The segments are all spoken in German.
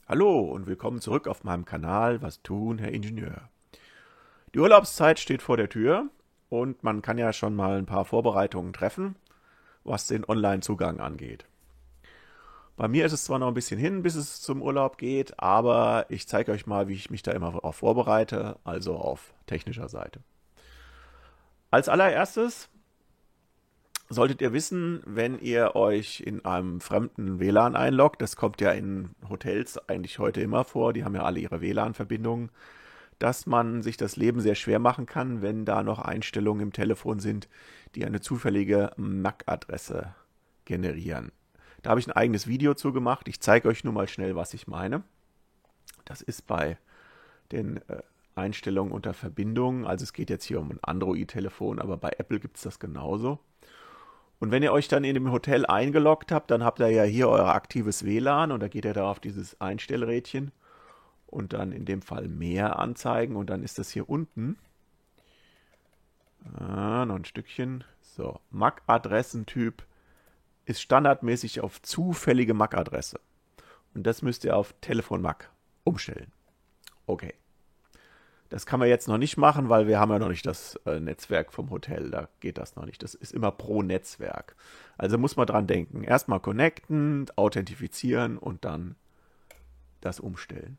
Hallo und willkommen zurück auf meinem Kanal Was tun, Herr Ingenieur? Die Urlaubszeit steht vor der Tür und man kann ja schon mal ein paar Vorbereitungen treffen, was den Online-Zugang angeht. Bei mir ist es zwar noch ein bisschen hin, bis es zum Urlaub geht, aber ich zeige euch mal, wie ich mich da immer darauf vorbereite, also auf technischer Seite. Als allererstes solltet ihr wissen, wenn ihr euch in einem fremden WLAN einloggt, das kommt ja in Hotels eigentlich heute immer vor, die haben ja alle ihre WLAN-Verbindungen, dass man sich das Leben sehr schwer machen kann, wenn da noch Einstellungen im Telefon sind, die eine zufällige MAC-Adresse generieren. Da habe ich ein eigenes Video zu gemacht. Ich zeige euch nur mal schnell, was ich meine. Das ist bei den Einstellungen unter Verbindungen. Also es geht jetzt hier um ein Android-Telefon, aber bei Apple gibt es das genauso. Und wenn ihr euch dann in dem Hotel eingeloggt habt, dann habt ihr ja hier euer aktives WLAN und da geht ihr da auf dieses Einstellrädchen und dann in dem Fall mehr anzeigen und dann ist das hier unten. Noch ein Stückchen. So, MAC-Adressentyp ist standardmäßig auf zufällige MAC-Adresse. Und das müsst ihr auf Telefon-MAC umstellen. Okay. Das kann man jetzt noch nicht machen, weil wir haben ja noch nicht das Netzwerk vom Hotel. Da geht das noch nicht. Das ist immer pro Netzwerk. Also muss man dran denken. Erstmal connecten, authentifizieren und dann das umstellen.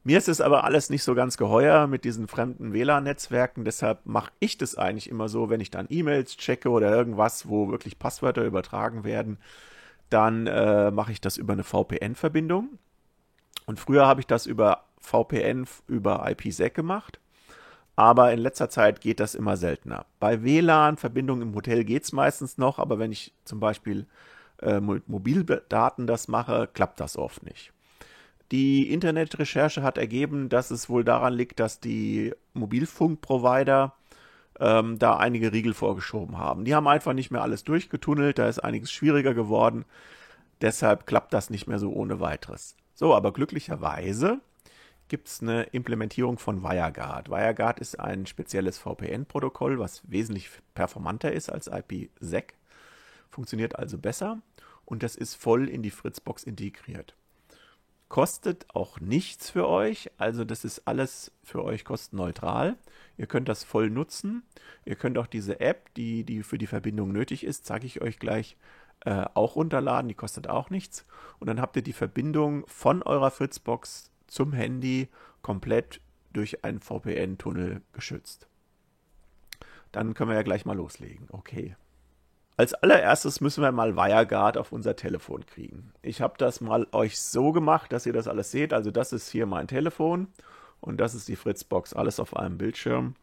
Mir ist es aber alles nicht so ganz geheuer mit diesen fremden WLAN-Netzwerken. Deshalb mache ich das eigentlich immer so, wenn ich dann E-Mails checke oder irgendwas, wo wirklich Passwörter übertragen werden, dann mache ich das über eine VPN-Verbindung. Und früher habe ich das über VPN über IPsec gemacht, aber in letzter Zeit geht das immer seltener. Bei WLAN-Verbindungen im Hotel geht es meistens noch, aber wenn ich zum Beispiel mit Mobildaten das mache, klappt das oft nicht. Die Internetrecherche hat ergeben, dass es wohl daran liegt, dass die Mobilfunkprovider da einige Riegel vorgeschoben haben. Die haben einfach nicht mehr alles durchgetunnelt, da ist einiges schwieriger geworden. Deshalb klappt das nicht mehr so ohne weiteres. So, aber glücklicherweise gibt es eine Implementierung von WireGuard. WireGuard ist ein spezielles VPN-Protokoll, was wesentlich performanter ist als IPsec, funktioniert also besser und das ist voll in die Fritzbox integriert. Kostet auch nichts für euch, also das ist alles für euch kostenneutral. Ihr könnt das voll nutzen. Ihr könnt auch diese App, die für die Verbindung nötig ist, zeige ich euch gleich, auch runterladen. Die kostet auch nichts. Und dann habt ihr die Verbindung von eurer Fritzbox zum Handy komplett durch einen VPN-Tunnel geschützt. Dann können wir ja gleich mal loslegen. Okay. Als allererstes müssen wir mal WireGuard auf unser Telefon kriegen. Ich habe das mal euch so gemacht, dass ihr das alles seht. Also das ist hier mein Telefon und das ist die Fritzbox, alles auf einem Bildschirm.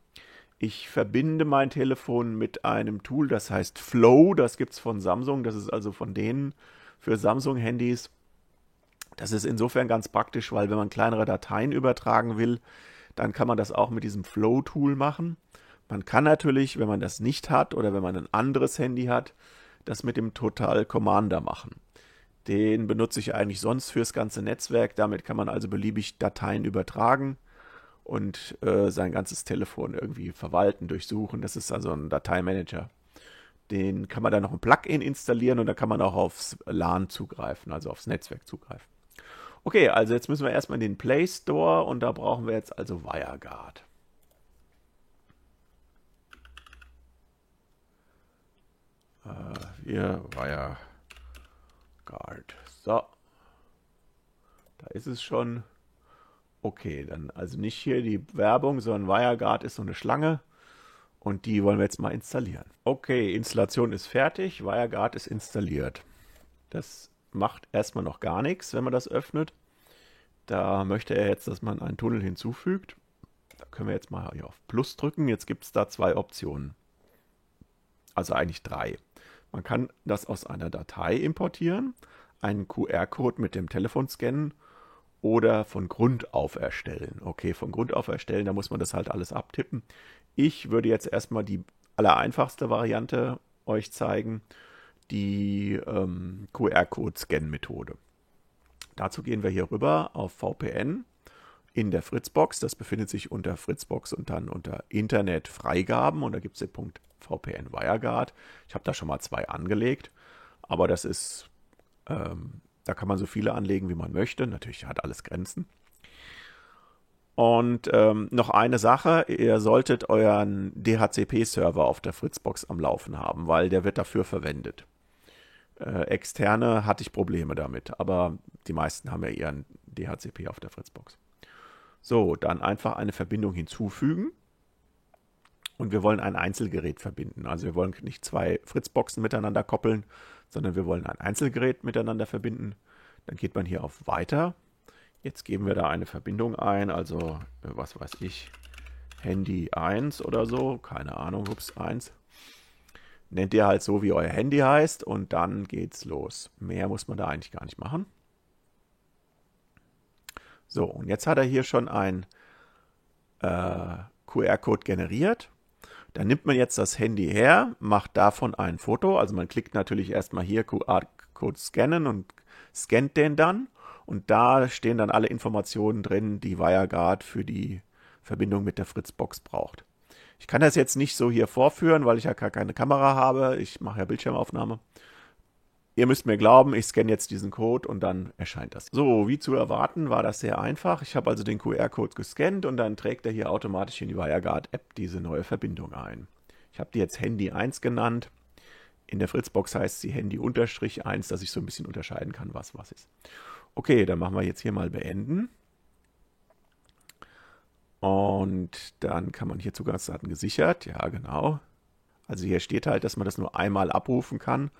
Ich verbinde mein Telefon mit einem Tool, das heißt Flow. Das gibt es von Samsung. Das ist also von denen für Samsung-Handys. Das ist insofern ganz praktisch, weil wenn man kleinere Dateien übertragen will, dann kann man das auch mit diesem Flow-Tool machen. Man kann natürlich, wenn man das nicht hat oder wenn man ein anderes Handy hat, das mit dem Total Commander machen. Den benutze ich eigentlich sonst fürs ganze Netzwerk. Damit kann man also beliebig Dateien übertragen und sein ganzes Telefon irgendwie verwalten, durchsuchen. Das ist also ein Dateimanager. Den kann man dann noch ein Plugin installieren und da kann man auch aufs LAN zugreifen, also aufs Netzwerk zugreifen. Okay, also jetzt müssen wir erstmal in den Play Store und da brauchen wir jetzt also WireGuard. Hier WireGuard. So, da ist es schon. Okay, dann also nicht hier die Werbung, sondern WireGuard ist so eine Schlange und die wollen wir jetzt mal installieren. Okay, Installation ist fertig, WireGuard ist installiert. Das macht erstmal noch gar nichts, wenn man das öffnet. Da möchte er jetzt, dass man einen Tunnel hinzufügt. Da können wir jetzt mal hier auf Plus drücken. Jetzt gibt es da zwei Optionen. Also eigentlich drei. Man kann das aus einer Datei importieren, einen QR-Code mit dem Telefon scannen oder von Grund auf erstellen. Okay, von Grund auf erstellen, da muss man das halt alles abtippen. Ich würde jetzt erstmal die allereinfachste Variante euch zeigen, die QR-Code-Scan-Methode. Dazu gehen wir hier rüber auf VPN in der Fritzbox. Das befindet sich unter Fritzbox und dann unter Internetfreigaben und da gibt es den Punkt VPN WireGuard. Ich habe da schon mal zwei angelegt, aber das ist Da kann man so viele anlegen, wie man möchte. Natürlich hat alles Grenzen. Und noch eine Sache, ihr solltet euren DHCP-Server auf der Fritzbox am Laufen haben, weil der wird dafür verwendet. Externe hatte ich Probleme damit, aber die meisten haben ja ihren DHCP auf der Fritzbox. So, dann einfach eine Verbindung hinzufügen. Und wir wollen ein Einzelgerät verbinden. Also wir wollen nicht zwei Fritzboxen miteinander koppeln, sondern wir wollen ein Einzelgerät miteinander verbinden. Dann geht man hier auf Weiter. Jetzt geben wir da eine Verbindung ein, also was weiß ich, Handy 1 oder so, keine Ahnung, ups, 1. Nennt ihr halt so, wie euer Handy heißt und dann geht's los. Mehr muss man da eigentlich gar nicht machen. So, und jetzt hat er hier schon ein QR-Code generiert. Dann nimmt man jetzt das Handy her, macht davon ein Foto. Also man klickt natürlich erstmal hier QR-Code scannen und scannt den dann. Und da stehen dann alle Informationen drin, die WireGuard für die Verbindung mit der Fritzbox braucht. Ich kann das jetzt nicht so hier vorführen, weil ich ja gar keine Kamera habe. Ich mache ja Bildschirmaufnahme. Ihr müsst mir glauben, ich scanne jetzt diesen Code und dann erscheint das. So, wie zu erwarten, war das sehr einfach. Ich habe also den QR-Code gescannt und dann trägt er hier automatisch in die WireGuard-App diese neue Verbindung ein. Ich habe die jetzt Handy 1 genannt. In der Fritzbox heißt sie Handy-1, dass ich so ein bisschen unterscheiden kann, was ist. Okay, dann machen wir jetzt hier mal beenden. Und dann kann man hier Zugangsdaten gesichert. Ja, genau. Also hier steht halt, dass man das nur einmal abrufen kann.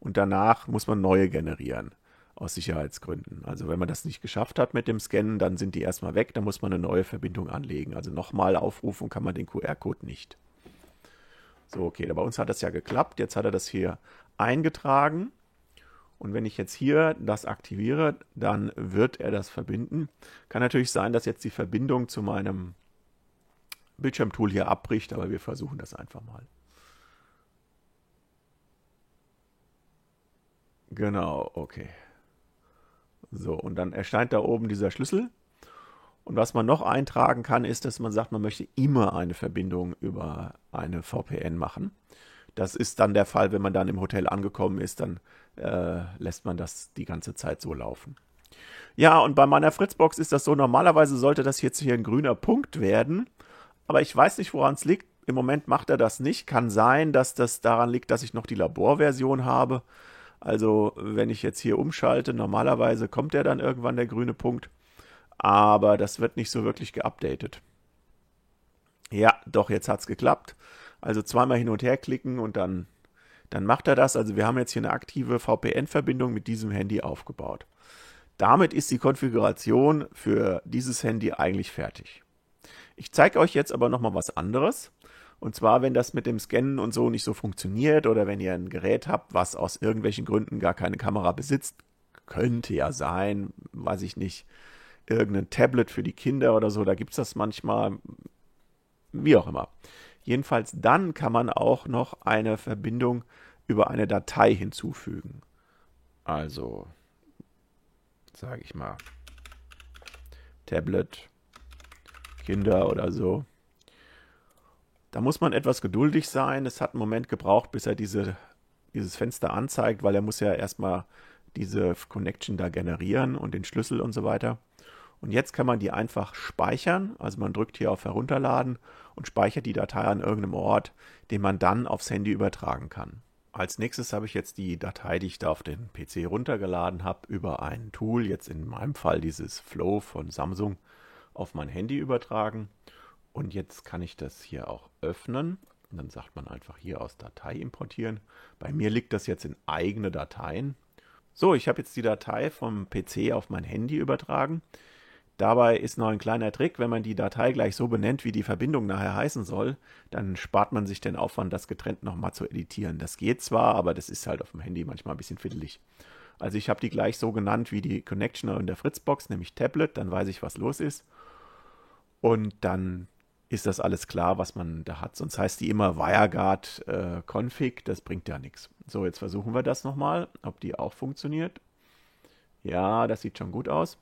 Und danach muss man neue generieren, aus Sicherheitsgründen. Also wenn man das nicht geschafft hat mit dem Scannen, dann sind die erstmal weg, dann muss man eine neue Verbindung anlegen. Also nochmal aufrufen kann man den QR-Code nicht. So, okay, bei uns hat das ja geklappt. Jetzt hat er das hier eingetragen. Und wenn ich jetzt hier das aktiviere, dann wird er das verbinden. Kann natürlich sein, dass jetzt die Verbindung zu meinem Bildschirmtool hier abbricht, aber wir versuchen das einfach mal. Genau, okay. So, und dann erscheint da oben dieser Schlüssel. Und was man noch eintragen kann, ist, dass man sagt, man möchte immer eine Verbindung über eine VPN machen. Das ist dann der Fall, wenn man dann im Hotel angekommen ist, dann lässt man das die ganze Zeit so laufen. Ja, und bei meiner Fritzbox ist das so, normalerweise sollte das jetzt hier ein grüner Punkt werden, aber ich weiß nicht, woran es liegt. Im Moment macht er das nicht. Kann sein, dass das daran liegt, dass ich noch die Laborversion habe. Also wenn ich jetzt hier umschalte, normalerweise kommt ja dann irgendwann der grüne Punkt, aber das wird nicht so wirklich geupdatet. Ja, doch, jetzt hat es geklappt. Also zweimal hin und her klicken und dann macht er das. Also wir haben jetzt hier eine aktive VPN-Verbindung mit diesem Handy aufgebaut. Damit ist die Konfiguration für dieses Handy eigentlich fertig. Ich zeige euch jetzt aber nochmal was anderes. Und zwar, wenn das mit dem Scannen und so nicht so funktioniert oder wenn ihr ein Gerät habt, was aus irgendwelchen Gründen gar keine Kamera besitzt, könnte ja sein, weiß ich nicht, irgendein Tablet für die Kinder oder so, da gibt es das manchmal, wie auch immer. Jedenfalls dann kann man auch noch eine Verbindung über eine Datei hinzufügen. Also, sage ich mal, Tablet, Kinder oder so. Da muss man etwas geduldig sein. Es hat einen Moment gebraucht, bis er dieses Fenster anzeigt, weil er muss ja erstmal diese Connection da generieren und den Schlüssel und so weiter. Und jetzt kann man die einfach speichern. Also man drückt hier auf Herunterladen und speichert die Datei an irgendeinem Ort, den man dann aufs Handy übertragen kann. Als nächstes habe ich jetzt die Datei, die ich da auf den PC runtergeladen habe, über ein Tool, jetzt in meinem Fall dieses Flow von Samsung, auf mein Handy übertragen. Und jetzt kann ich das hier auch öffnen. Und dann sagt man einfach hier aus Datei importieren. Bei mir liegt das jetzt in eigene Dateien. So, ich habe jetzt die Datei vom PC auf mein Handy übertragen. Dabei ist noch ein kleiner Trick, wenn man die Datei gleich so benennt, wie die Verbindung nachher heißen soll, dann spart man sich den Aufwand, das getrennt nochmal zu editieren. Das geht zwar, aber das ist halt auf dem Handy manchmal ein bisschen fiddelig. Also ich habe die gleich so genannt wie die Connection in der Fritzbox, nämlich Tablet, dann weiß ich, was los ist. Und dann ist das alles klar, was man da hat. Sonst heißt die immer WireGuard Config, das bringt ja nichts. So, jetzt versuchen wir das nochmal, ob die auch funktioniert. Ja, das sieht schon gut aus.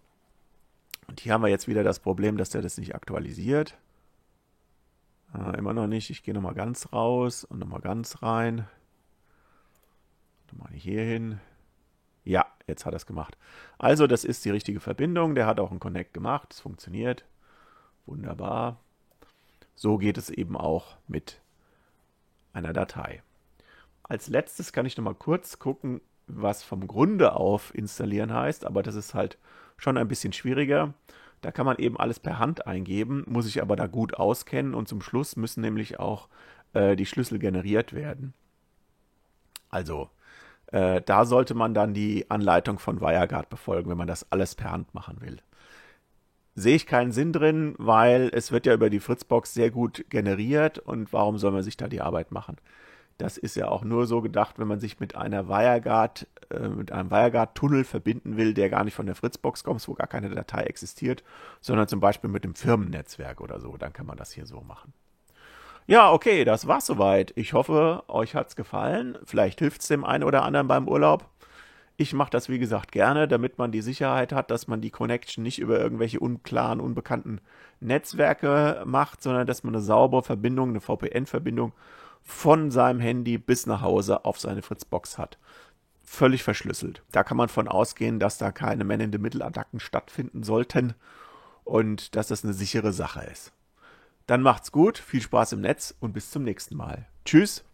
Und hier haben wir jetzt wieder das Problem, dass der das nicht aktualisiert. Immer noch nicht. Ich gehe nochmal ganz raus und nochmal ganz rein. Nochmal hier hin. Ja, jetzt hat er es gemacht. Also, das ist die richtige Verbindung. Der hat auch einen Connect gemacht. Es funktioniert. Wunderbar. So geht es eben auch mit einer Datei. Als letztes kann ich noch mal kurz gucken, was vom Grunde auf installieren heißt, aber das ist halt schon ein bisschen schwieriger. Da kann man eben alles per Hand eingeben, muss sich aber da gut auskennen und zum Schluss müssen nämlich auch die Schlüssel generiert werden. Also da sollte man dann die Anleitung von WireGuard befolgen, wenn man das alles per Hand machen will. Sehe ich keinen Sinn drin, weil es wird ja über die Fritzbox sehr gut generiert und warum soll man sich da die Arbeit machen? Das ist ja auch nur so gedacht, wenn man sich mit einer mit einem WireGuard-Tunnel verbinden will, der gar nicht von der Fritzbox kommt, wo gar keine Datei existiert, sondern zum Beispiel mit dem Firmennetzwerk oder so. Dann kann man das hier so machen. Ja, okay, das war's soweit. Ich hoffe, euch hat's gefallen. Vielleicht hilft's dem einen oder anderen beim Urlaub. Ich mache das, wie gesagt, gerne, damit man die Sicherheit hat, dass man die Connection nicht über irgendwelche unklaren, unbekannten Netzwerke macht, sondern dass man eine saubere Verbindung, eine VPN-Verbindung von seinem Handy bis nach Hause auf seine Fritzbox hat. Völlig verschlüsselt. Da kann man von ausgehen, dass da keine Man-in-the-Middle-Attacken stattfinden sollten und dass das eine sichere Sache ist. Dann macht's gut, viel Spaß im Netz und bis zum nächsten Mal. Tschüss!